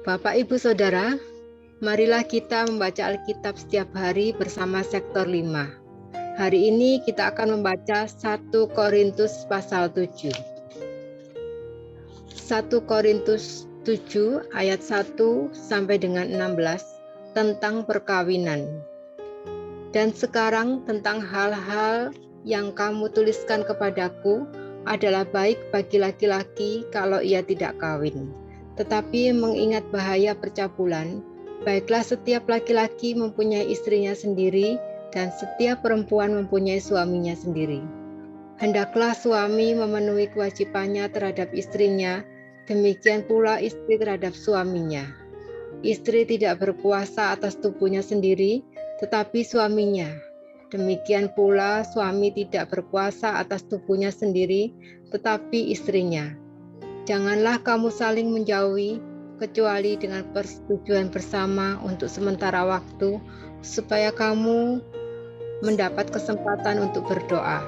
Bapak, Ibu, Saudara, marilah kita membaca Alkitab setiap hari bersama Sektor 5. Hari ini kita akan membaca 1 Korintus pasal 7. 1 Korintus 7 ayat 1 sampai dengan 16 tentang perkawinan. Dan sekarang tentang hal-hal yang kamu tuliskan kepadaku adalah baik bagi laki-laki kalau ia tidak kawin. Tetapi mengingat bahaya percabulan, baiklah setiap laki-laki mempunyai istrinya sendiri dan setiap perempuan mempunyai suaminya sendiri. Hendaklah suami memenuhi kewajibannya terhadap istrinya, demikian pula istri terhadap suaminya. Istri tidak berkuasa atas tubuhnya sendiri, tetapi suaminya. Demikian pula suami tidak berkuasa atas tubuhnya sendiri, tetapi istrinya. Janganlah kamu saling menjauhi, kecuali dengan persetujuan bersama untuk sementara waktu, supaya kamu mendapat kesempatan untuk berdoa.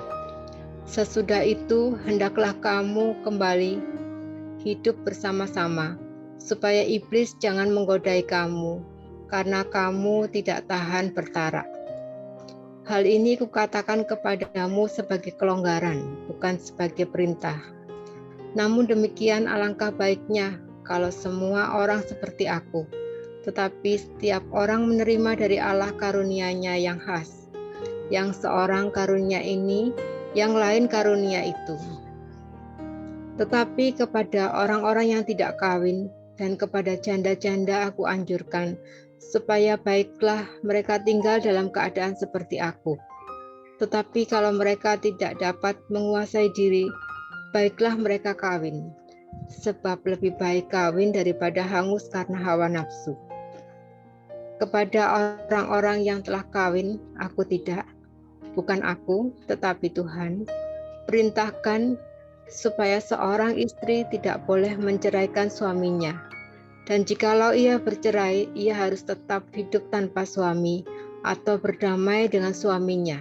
Sesudah itu, hendaklah kamu kembali hidup bersama-sama, supaya iblis jangan menggodai kamu, karena kamu tidak tahan bertarak. Hal ini kukatakan kepadamu sebagai kelonggaran, bukan sebagai perintah. Namun demikian alangkah baiknya kalau semua orang seperti aku, tetapi setiap orang menerima dari Allah karunia-Nya yang khas. Yang seorang karunia ini, yang lain karunia itu. Tetapi kepada orang-orang yang tidak kawin dan kepada janda-janda aku anjurkan, supaya baiklah mereka tinggal dalam keadaan seperti aku. Tetapi kalau mereka tidak dapat menguasai diri, baiklah mereka kawin, sebab lebih baik kawin daripada hangus karena hawa nafsu. Kepada orang-orang yang telah kawin, aku tidak, bukan aku, tetapi Tuhan, perintahkan supaya seorang istri tidak boleh menceraikan suaminya. Dan jikalau ia bercerai, ia harus tetap hidup tanpa suami atau berdamai dengan suaminya.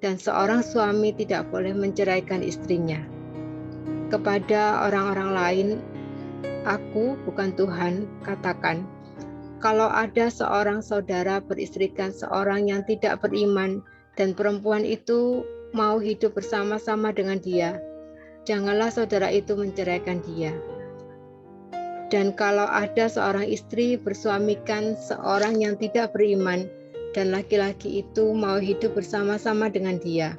Dan seorang suami tidak boleh menceraikan istrinya. Kepada orang-orang lain, aku bukan Tuhan, katakan, kalau ada seorang saudara beristrikan seorang yang tidak beriman dan perempuan itu mau hidup bersama-sama dengan dia, janganlah saudara itu menceraikan dia. Dan kalau ada seorang istri bersuamikan seorang yang tidak beriman dan laki-laki itu mau hidup bersama-sama dengan dia,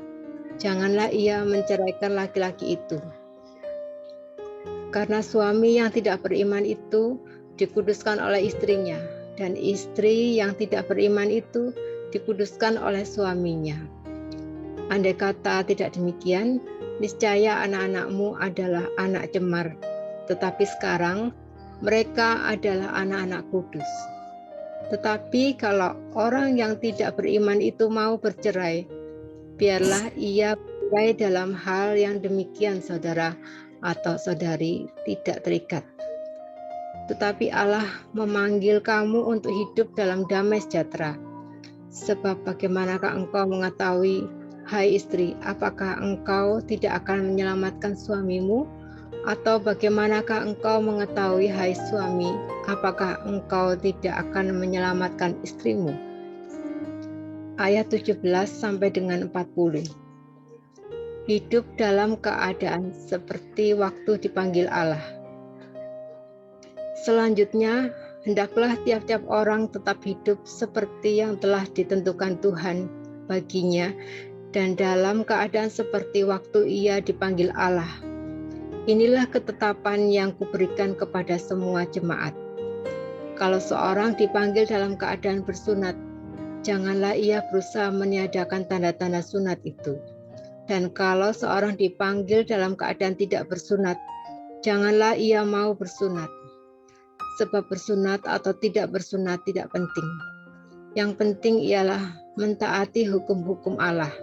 janganlah ia menceraikan laki-laki itu. Karena suami yang tidak beriman itu dikuduskan oleh istrinya, dan istri yang tidak beriman itu dikuduskan oleh suaminya. Andai kata tidak demikian, niscaya anak-anakmu adalah anak cemar, tetapi sekarang mereka adalah anak-anak kudus. Tetapi kalau orang yang tidak beriman itu mau bercerai, biarlah ia bercerai dalam hal yang demikian, saudara atau saudari tidak terikat. Tetapi Allah memanggil kamu untuk hidup dalam damai sejahtera. Sebab bagaimanakah engkau mengetahui, hai istri, apakah engkau tidak akan menyelamatkan suamimu? Atau bagaimanakah engkau mengetahui, hai suami, apakah engkau tidak akan menyelamatkan istrimu? Ayat 17 sampai dengan 40. Hidup dalam keadaan seperti waktu dipanggil Allah. Selanjutnya, hendaklah tiap-tiap orang tetap hidup seperti yang telah ditentukan Tuhan baginya dan dalam keadaan seperti waktu ia dipanggil Allah. Inilah ketetapan yang kuberikan kepada semua jemaat. Kalau seorang dipanggil dalam keadaan bersunat, janganlah ia berusaha meniadakan tanda-tanda sunat itu. Dan kalau seorang dipanggil dalam keadaan tidak bersunat, janganlah ia mau bersunat. Sebab bersunat atau tidak bersunat tidak penting. Yang penting ialah mentaati hukum-hukum Allah.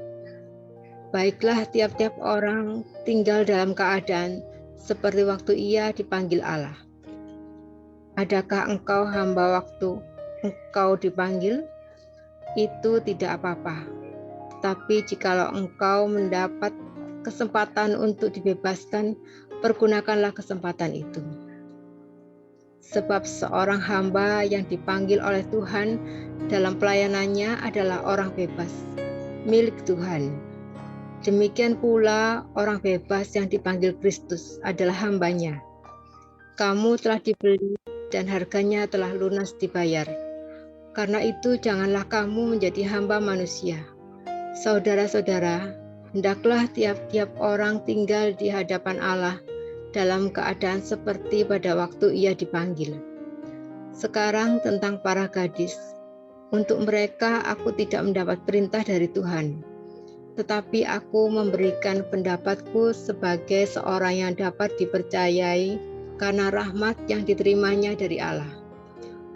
Baiklah tiap-tiap orang tinggal dalam keadaan seperti waktu ia dipanggil Allah. Adakah engkau hamba waktu engkau dipanggil? Itu tidak apa-apa. Tetapi jikalau engkau mendapat kesempatan untuk dibebaskan, pergunakanlah kesempatan itu. sebab seorang hamba yang dipanggil oleh Tuhan dalam pelayanannya adalah orang bebas, milik Tuhan. Demikian pula orang bebas yang dipanggil Kristus adalah hambanya. Kamu telah dibeli dan harganya telah lunas dibayar. Karena itu janganlah kamu menjadi hamba manusia. Saudara-saudara, hendaklah tiap-tiap orang tinggal di hadapan Allah dalam keadaan seperti pada waktu ia dipanggil. Sekarang tentang para gadis, untuk mereka aku tidak mendapat perintah dari Tuhan, tetapi aku memberikan pendapatku sebagai seorang yang dapat dipercayai karena rahmat yang diterimanya dari Allah.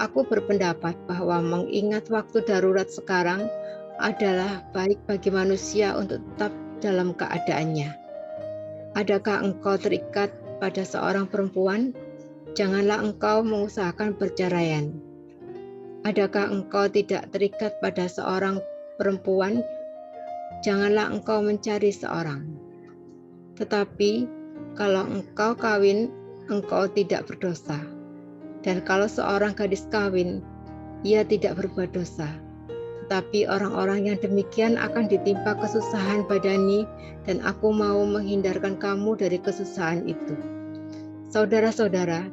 Aku berpendapat bahwa mengingat waktu darurat sekarang adalah baik bagi manusia untuk tetap dalam keadaannya. Adakah engkau terikat pada seorang perempuan? Janganlah engkau mengusahakan perceraian. Adakah engkau tidak terikat pada seorang perempuan? Janganlah engkau mencari seorang. Tetapi kalau engkau kawin, engkau tidak berdosa. Dan kalau seorang gadis kawin, ia tidak berbuat dosa. Tetapi orang-orang yang demikian akan ditimpa kesusahan badani, dan aku mau menghindarkan kamu dari kesusahan itu. Saudara-saudara,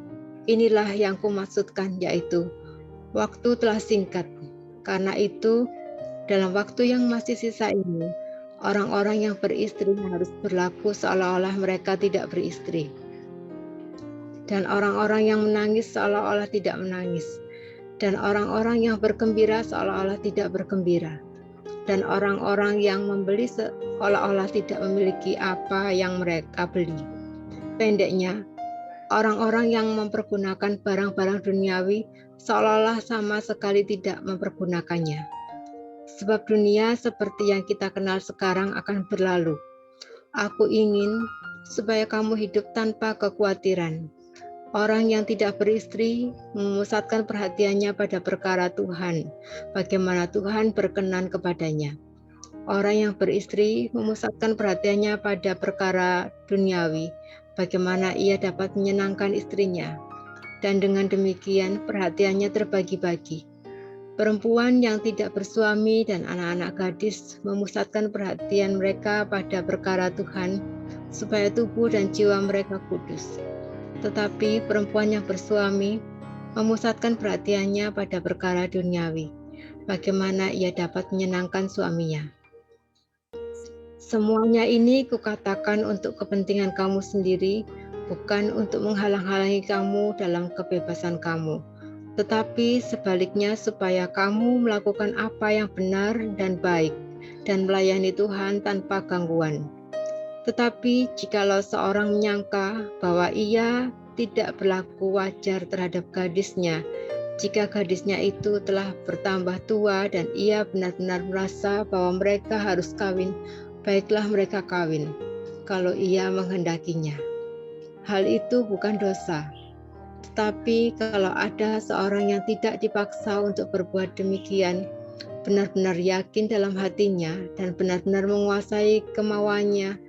inilah yang kumaksudkan, yaitu waktu telah singkat. Karena itu, dalam waktu yang masih sisa ini, orang-orang yang beristri harus berlaku seolah-olah mereka tidak beristri. Dan orang-orang yang menangis seolah-olah tidak menangis. Dan orang-orang yang bergembira seolah-olah tidak bergembira. Dan orang-orang yang membeli seolah-olah tidak memiliki apa yang mereka beli. Pendeknya, orang-orang yang mempergunakan barang-barang duniawi seolah-olah sama sekali tidak mempergunakannya. Sebab dunia seperti yang kita kenal sekarang akan berlalu. Aku ingin supaya kamu hidup tanpa kekhawatiran. Orang yang tidak beristri memusatkan perhatiannya pada perkara Tuhan, bagaimana Tuhan berkenan kepadanya. Orang yang beristri memusatkan perhatiannya pada perkara duniawi, bagaimana ia dapat menyenangkan istrinya. Dan dengan demikian perhatiannya terbagi-bagi. Perempuan yang tidak bersuami dan anak-anak gadis memusatkan perhatian mereka pada perkara Tuhan, supaya tubuh dan jiwa mereka kudus. Tetapi perempuan yang bersuami memusatkan perhatiannya pada perkara duniawi, bagaimana ia dapat menyenangkan suaminya. Semuanya ini kukatakan untuk kepentingan kamu sendiri, bukan untuk menghalang-halangi kamu dalam kebebasan kamu, tetapi sebaliknya supaya kamu melakukan apa yang benar dan baik, dan melayani Tuhan tanpa gangguan. Tetapi jikalau seorang menyangka bahwa ia tidak berlaku wajar terhadap gadisnya, jika gadisnya itu telah bertambah tua dan ia benar-benar merasa bahwa mereka harus kawin, baiklah mereka kawin, kalau ia menghendakinya. Hal itu bukan dosa. Tetapi kalau ada seorang yang tidak dipaksa untuk berbuat demikian, benar-benar yakin dalam hatinya dan benar-benar menguasai kemauannya,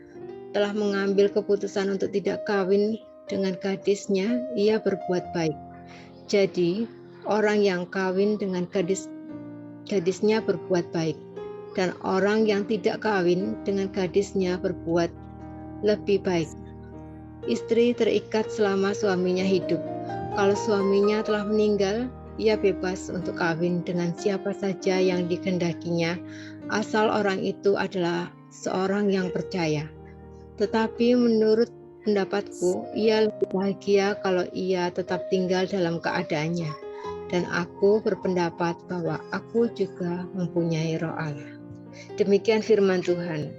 telah mengambil keputusan untuk tidak kawin dengan gadisnya, ia berbuat baik. Jadi, orang yang kawin dengan gadisnya berbuat baik, dan orang yang tidak kawin dengan gadisnya berbuat lebih baik. Istri terikat selama suaminya hidup. Kalau suaminya telah meninggal, ia bebas untuk kawin dengan siapa saja yang dikehendakinya, asal orang itu adalah seorang yang percaya. Tetapi menurut pendapatku, ia lebih bahagia kalau ia tetap tinggal dalam keadaannya. Dan aku berpendapat bahwa aku juga mempunyai Roh Allah. Demikian firman Tuhan.